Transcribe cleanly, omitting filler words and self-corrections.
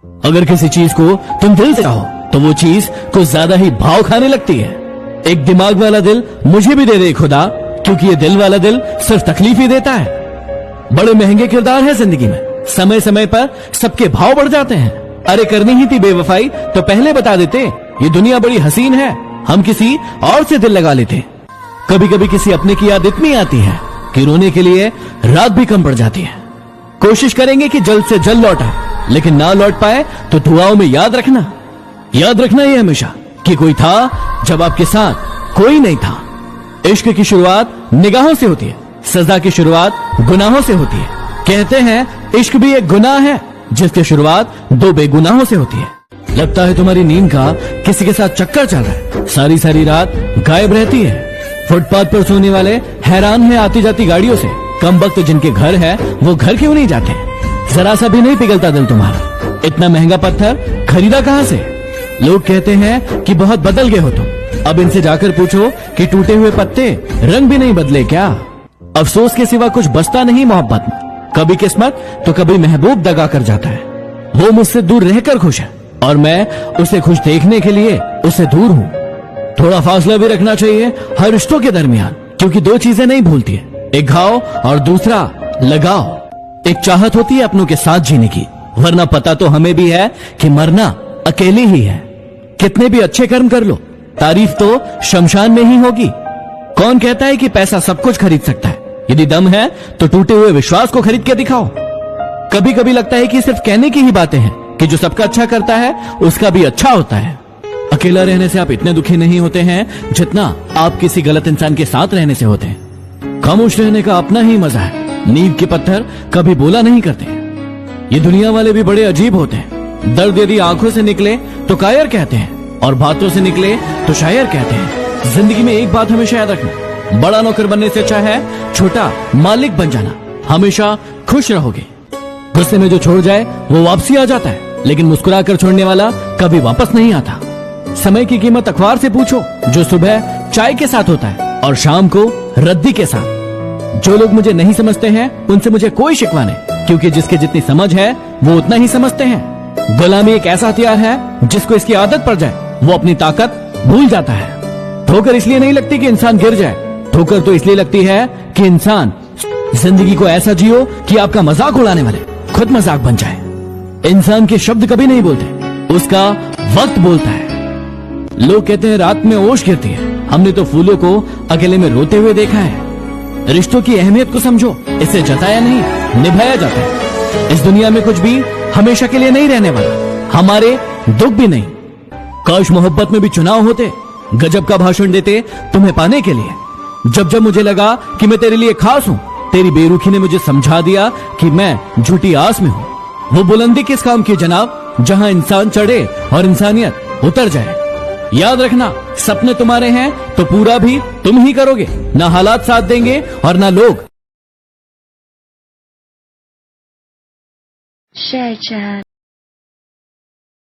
अगर किसी चीज को तुम दिल से चाहो तो वो चीज कुछ ज्यादा ही भाव खाने लगती है। एक दिमाग वाला दिल मुझे भी दे दे खुदा, क्योंकि ये दिल वाला दिल सिर्फ तकलीफ ही देता है। बड़े महंगे किरदार है जिंदगी में, समय समय पर सबके भाव बढ़ जाते हैं। अरे करनी ही थी बेवफाई तो पहले बता देते, ये दुनिया बड़ी हसीन है, हम किसी और से दिल लगा लेते। कभी कभी किसी अपने की याद इतनी आती है कि रोने के लिए रात भी कम पड़ जाती है। कोशिश करेंगे कि जल्द से जल्द लौट आए, लेकिन ना लौट पाए तो दुआओं में याद रखना ये हमेशा कि कोई था जब आपके साथ कोई नहीं था। इश्क की शुरुआत निगाहों से होती है, सजा की शुरुआत गुनाहों से होती है। कहते हैं इश्क भी एक गुनाह है जिसकी शुरुआत दो बेगुनाहों से होती है। लगता है तुम्हारी नींद का किसी के साथ चक्कर चल रहा है, सारी सारी रात गायब रहती है। फुटपाथ पर सोने वाले हैरान हैं आती जाती गाड़ियों से, कम वक्त जिनके घर है वो घर क्यों नहीं जाते। जरा सा भी नहीं पिघलता दिल तुम्हारा, इतना महंगा पत्थर खरीदा कहाँ से। लोग कहते हैं कि बहुत बदल गए हो तुम, अब इनसे जाकर पूछो कि टूटे हुए पत्ते रंग भी नहीं बदले क्या। अफसोस के सिवा कुछ बचता नहीं मोहब्बत में, कभी किस्मत तो कभी महबूब दगा कर जाता है। वो मुझसे दूर रहकर खुश है और मैं उसे खुश देखने के लिए उससे दूर हूँ। थोड़ा फासला भी रखना चाहिए हर रिश्तों के दरमियान, क्योंकि दो चीजें नहीं भूलती है, एक घाव और दूसरा लगाव। एक चाहत होती है अपनों के साथ जीने की, वरना पता तो हमें भी है कि मरना अकेले ही है। कितने भी अच्छे कर्म कर लो, तारीफ तो शमशान में ही होगी। कौन कहता है कि पैसा सब कुछ खरीद सकता है। यदि दम है तो टूटे हुए विश्वास को खरीद के दिखाओ। कभी कभी लगता है कि सिर्फ कहने की ही बातें हैं कि जो सबका अच्छा करता है उसका भी अच्छा होता है। अकेला रहने से आप इतने दुखी नहीं होते हैं जितना आप किसी गलत इंसान के साथ रहने से होते हैं। खामोश रहने का अपना ही मजा है, नींव के पत्थर कभी बोला नहीं करते। ये दुनिया वाले भी बड़े अजीब होते हैं, दर्द यदि आंखों से निकले तो कायर कहते हैं और बातों से निकले तो शायर कहते हैं। जिंदगी में एक बात हमेशा याद रखना, बड़ा नौकर बनने से अच्छा है छोटा मालिक बन जाना। हमेशा खुश रहोगे। गुस्से में जो छोड़ जाए वो वापसी आ जाता है, लेकिन मुस्कुरा कर छोड़ने वाला कभी वापस नहीं आता। समय की कीमत अखबार से पूछो, जो सुबह चाय के साथ होता है और शाम को रद्दी के साथ। जो लोग मुझे नहीं समझते हैं उनसे मुझे कोई शिकवा नहीं, क्योंकि जिसके जितनी समझ है वो उतना ही समझते हैं। गुलामी एक ऐसा हथियार है जिसको इसकी आदत पड़ जाए वो अपनी ताकत भूल जाता है। ठोकर इसलिए नहीं लगती कि इंसान गिर जाए, ठोकर तो इसलिए लगती है कि इंसान जिंदगी को ऐसा जियो कि आपका मजाक उड़ाने वाले खुद मजाक बन जाए। इंसान के शब्द कभी नहीं बोलते, उसका वक्त बोलता है। लोग कहते हैं रात में ओश गिरती है, हमने तो फूलों को अकेले में रोते हुए देखा है। रिश्तों की अहमियत को समझो, इसे जताया नहीं निभाया जाता है। इस दुनिया में कुछ भी हमेशा के लिए नहीं रहने वाला, हमारे दुख भी नहीं। काश मोहब्बत में भी चुनाव होते, गजब का भाषण देते तुम्हें पाने के लिए। जब जब मुझे लगा कि मैं तेरे लिए खास हूँ, तेरी बेरुखी ने मुझे समझा दिया कि मैं झूठी आस में हूँ। वो बुलंदी किस काम की जनाब, जहाँ इंसान चढ़े और इंसानियत उतर जाए। याद रखना, सपने तुम्हारे हैं तो पूरा भी तुम ही करोगे, ना हालात साथ देंगे और ना लोग।